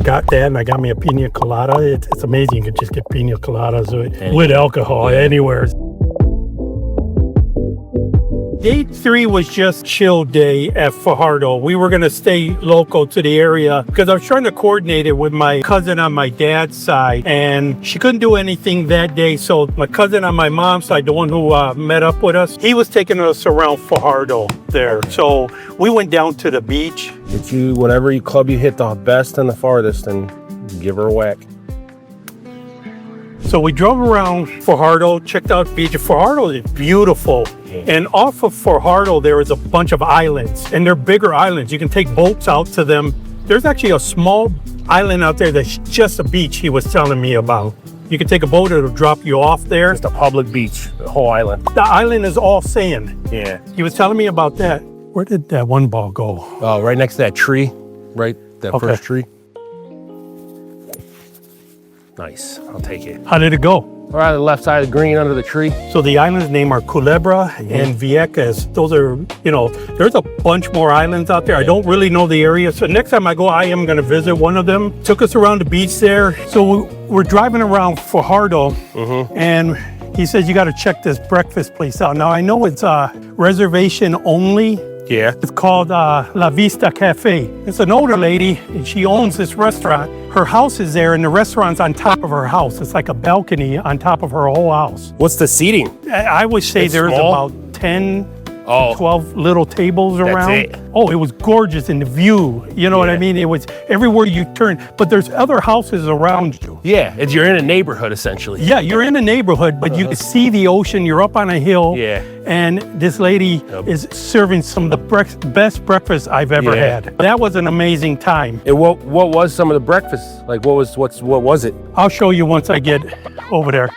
got that, and I got me a Piña colada. It's amazing. You can just get Piña coladas with alcohol anywhere. Day 3 was just chill day at Fajardo. We were going to stay local to the area because I was trying to coordinate it with my cousin on my dad's side, and she couldn't do anything that day. So my cousin on my mom's side, the one who met up with us, he was taking us around Fajardo there. So we went down to the beach. Get you whatever club you hit the best and the farthest and give her a whack. So we drove around Fajardo, checked out the beach. Fajardo is beautiful. And off of Fajardo, there is a bunch of islands, and they're bigger islands. You can take boats out to them. There's actually a small island out there that's just a beach he was telling me about. You can take a boat, it'll drop you off there. It's a public beach, the whole island. The island is all sand. Yeah. He was telling me about that. Where did that one ball go? Oh, right next to that tree, right? That first tree. Nice, I'll take it. How did it go? Right on the left side of the green under the tree. So the islands' name are Culebra and Vieques. Those are, there's a bunch more islands out there. I don't really know the area. So next time I go, I am going to visit one of them. Took us around the beach there. So we're driving around Fajardo, and he says, you got to check this breakfast place out. Now, I know it's reservation only. Yeah. It's called La Vista Café. It's an older lady, and she owns this restaurant. Her house is there, and the restaurant's on top of her house. It's like a balcony on top of her whole house. What's the seating? I would say It's there's small? about 10, 12 little tables around. That's it. Oh, it was gorgeous in the view. You know what I mean? It was everywhere you turn. But there's other houses around you. Yeah, you're in a neighborhood essentially. Yeah, you're in a neighborhood, but you can see the ocean. You're up on a hill. Yeah. And this lady is serving some of the best breakfast I've ever had. That was an amazing time. And what was some of the breakfast? Like what was it? I'll show you once I get over there.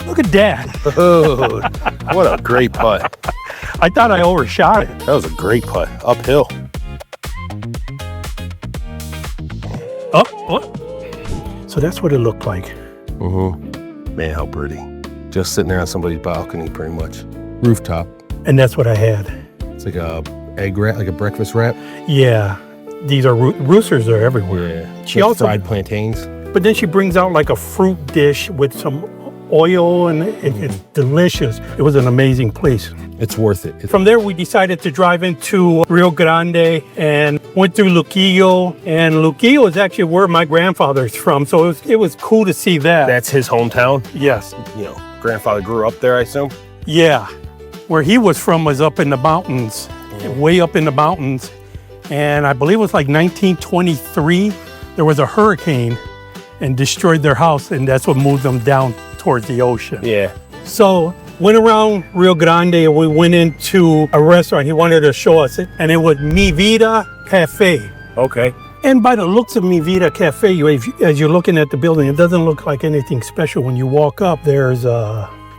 Look at that. Oh, what a great putt. I thought I overshot it. That was a great putt. Uphill. Oh, what? So that's what it looked like. Man, how pretty. Just sitting there on somebody's balcony, pretty much. Rooftop. And that's what I had. It's like a egg wrap, like a breakfast wrap. Yeah. These are roosters are everywhere. Yeah. She also fried plantains. But then she brings out like a fruit dish with some oil, and it's delicious. It was an amazing place. It's worth it. From there, we decided to drive into Rio Grande and went through Luquillo. And Luquillo is actually where my grandfather's from, so it was cool to see that. That's his hometown? Yes. Grandfather grew up there, I assume? Yeah. Where he was from was up in the mountains, way up in the mountains. And I believe it was like 1923, there was a hurricane and destroyed their house, and that's what moved them down towards the ocean. Yeah. So went around Rio Grande and we went into a restaurant. He wanted to show us it, and it was Mi Vida Café. Okay. And by the looks of Mi Vida Café, as you're looking at the building, it doesn't look like anything special. When you walk up, there's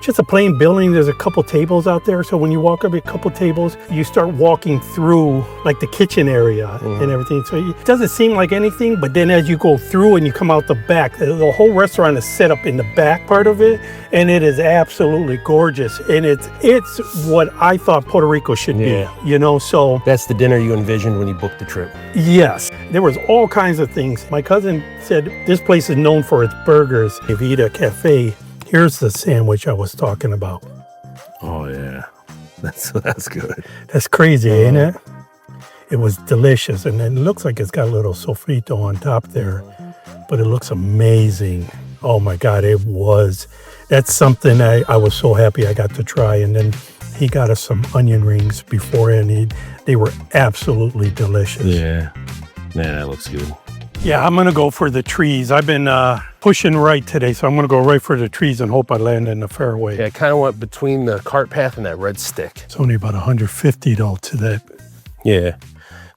just a plain building. There's a couple tables out there. So when you walk up a couple tables, you start walking through like the kitchen area and everything. So it doesn't seem like anything, but then as you go through and you come out the back, the whole restaurant is set up in the back part of it, and it is absolutely gorgeous. And it's what I thought Puerto Rico should be, so. That's the dinner you envisioned when you booked the trip. Yes, there was all kinds of things. My cousin said this place is known for its burgers, Vida Café. Here's the sandwich I was talking about. Oh yeah, that's good. That's crazy, ain't it? It was delicious, and it looks like it's got a little sofrito on top there, but it looks amazing. Oh my God, it was. That's something I was so happy I got to try. And then he got us some onion rings beforehand. They were absolutely delicious. Yeah, man, that looks good. Yeah, I'm going to go for the trees. I've been pushing right today, so I'm going to go right for the trees and hope I land in the fairway. Yeah, I kind of went between the cart path and that red stick. It's only about 150 though to that. Yeah,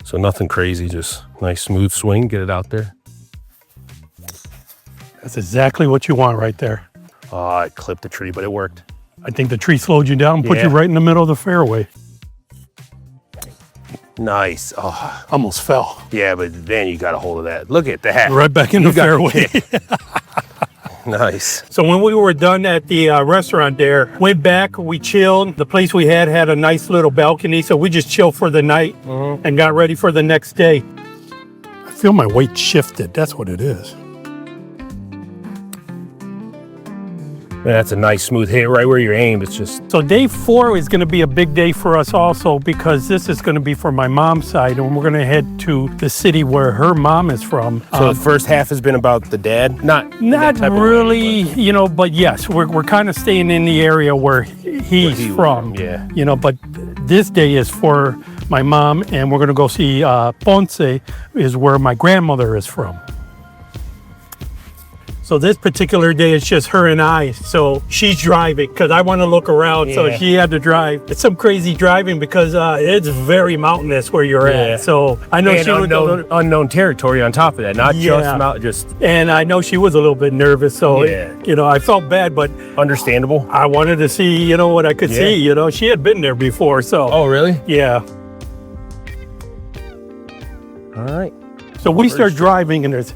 so nothing crazy, just nice smooth swing, get it out there. That's exactly what you want right there. Oh, I clipped the tree, but it worked. I think the tree slowed you down and put you right in the middle of the fairway. Nice. Oh, almost fell. Yeah, but then you got a hold of that. Look at that. Right back in the fairway. Nice. So when we were done at the restaurant there, went back, we chilled. The place we had a nice little balcony, so we just chilled for the night and got ready for the next day. feel my weight shifted. That's what it is. That's a nice smooth hit right where you're aimed. It's just... So day 4 is going to be a big day for us also, because this is going to be for my mom's side, and we're going to head to the city where her mom is from. So the first half has been about the dad? Not really, you know, but yes, we're kind of staying in the area where he's from. Yeah. You know, but this day is for my mom, and we're going to go see Ponce, is where my grandmother is from. So this particular day, it's just her and I. So she's driving because I want to look around. Yeah. So she had to drive. It's some crazy driving because it's very mountainous where you're at. So I know she was unknown territory on top of that, not just. And I know she was a little bit nervous. So you know, I felt bad, but understandable. I wanted to see, you know, what I could see. You know, she had been there before. So. Oh, really? Yeah. All right. So we start driving, and there's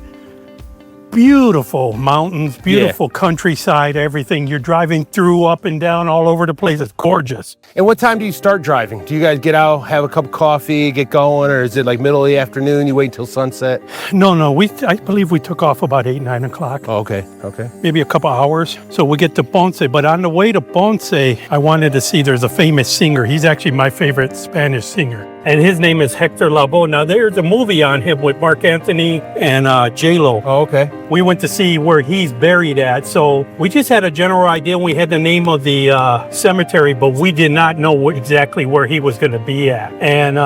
beautiful mountains, beautiful countryside, everything. You're driving through, up and down, all over the place. It's gorgeous. And what time do you start driving? Do you guys get out, have a cup of coffee, get going, or is it like middle of the afternoon? You wait till sunset? No. I believe we took off about 8, 9 o'clock. Oh, okay. Maybe a couple hours. So we get to Ponce. But on the way to Ponce, I wanted to see, there's a famous singer. He's actually my favorite Spanish singer. And his name is Héctor Lavoe. Now, there's a movie on him with Mark Anthony and J-Lo. Oh, okay. We went to see where he's buried at. So we just had a general idea. We had the name of the cemetery, but we did not know exactly where he was going to be at. And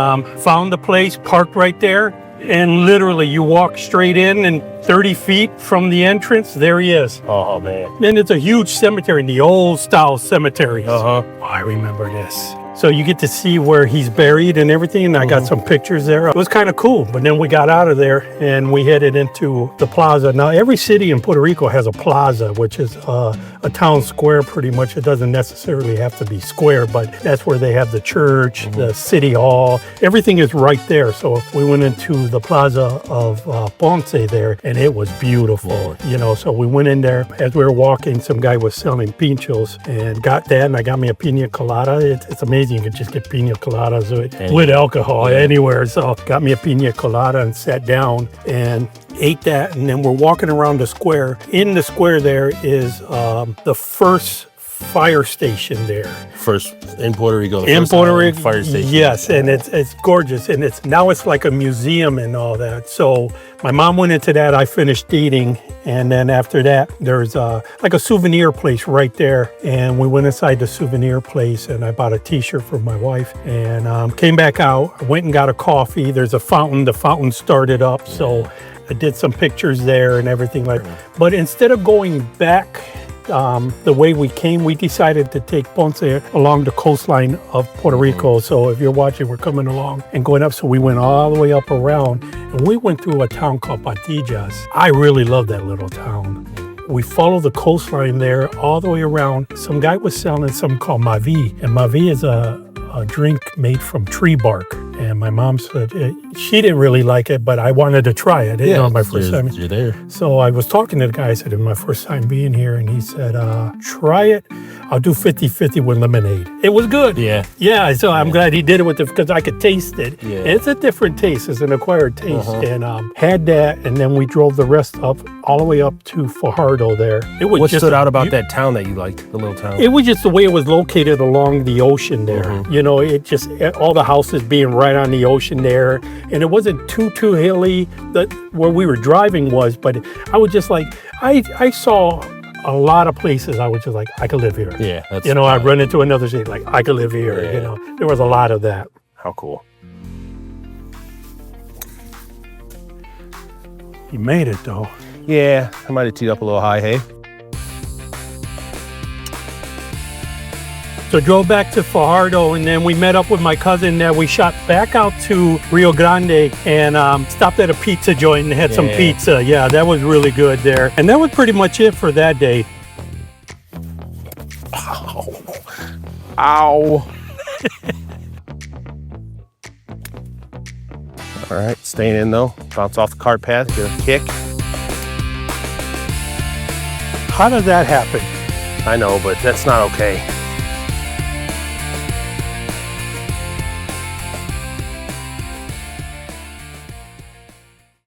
found the place, parked right there. And literally, you walk straight in, and 30 feet from the entrance, there he is. Oh, man. And it's a huge cemetery, the old style cemetery. Uh-huh. Oh, I remember this. So you get to see where he's buried and everything, and I got some pictures there. It was kind of cool, but then we got out of there and we headed into the plaza. Now, every city in Puerto Rico has a plaza, which is a town square pretty much. It doesn't necessarily have to be square, but that's where they have the church, the city hall. Everything is right there. So we went into the plaza of Ponce there, and it was beautiful, you know. So we went in there. As we were walking, some guy was selling pinchos, and got that, and I got me a piña colada. It's amazing. You can just get piña coladas with alcohol anywhere. So got me a piña colada and sat down and ate that. And then we're walking around the square. In the square there is the first fire station there. First in Puerto Rico. In Puerto Rico, fire station. Yes, and it's gorgeous, and now it's like a museum and all that. So my mom went into that. I finished eating, and then after that, there's like a souvenir place right there, and we went inside the souvenir place, and I bought a T-shirt for my wife, and came back out. I went and got a coffee. There's a fountain. The fountain started up, so I did some pictures there and everything like that. But instead of going back the way we came, we decided to take Ponce along the coastline of Puerto Rico. So if you're watching, we're coming along and going up. So we went all the way up around, and we went through a town called Patillas. I really love that little town. We followed the coastline there all the way around. Some guy was selling something called Mavi, and Mavi is a drink made from tree bark. And my mom said she didn't really like it, but I wanted to try it. You know, my first time. You're there. So I was talking to the guy. I said, it's my first time being here. And he said, try it. I'll do 50-50 with lemonade. It was good. Yeah, so I'm glad he did it with it because I could taste it. Yeah. It's a different taste. It's an acquired taste. And had that, and then we drove the rest up, all the way up to Fajardo there. It was what stood out about that town that you liked, the little town? It was just the way it was located along the ocean there. You know, it just, all the houses being right on the ocean there. And it wasn't too hilly that where we were driving was, but I was just like, I saw a lot of places I was just like, I could live here. Yeah. That's you know, I'd run into another city, like, I could live here. You know, there was a lot of that. How cool. You made it, though. Yeah, I might have teed up a little high, hey? So drove back to Fajardo, and then we met up with my cousin that we shot back out to Rio Grande and stopped at a pizza joint and had some pizza. Yeah, that was really good there. And that was pretty much it for that day. Ow. All right, staying in though. Bounce off the cart path, get a kick. How does that happen? I know, but that's not okay.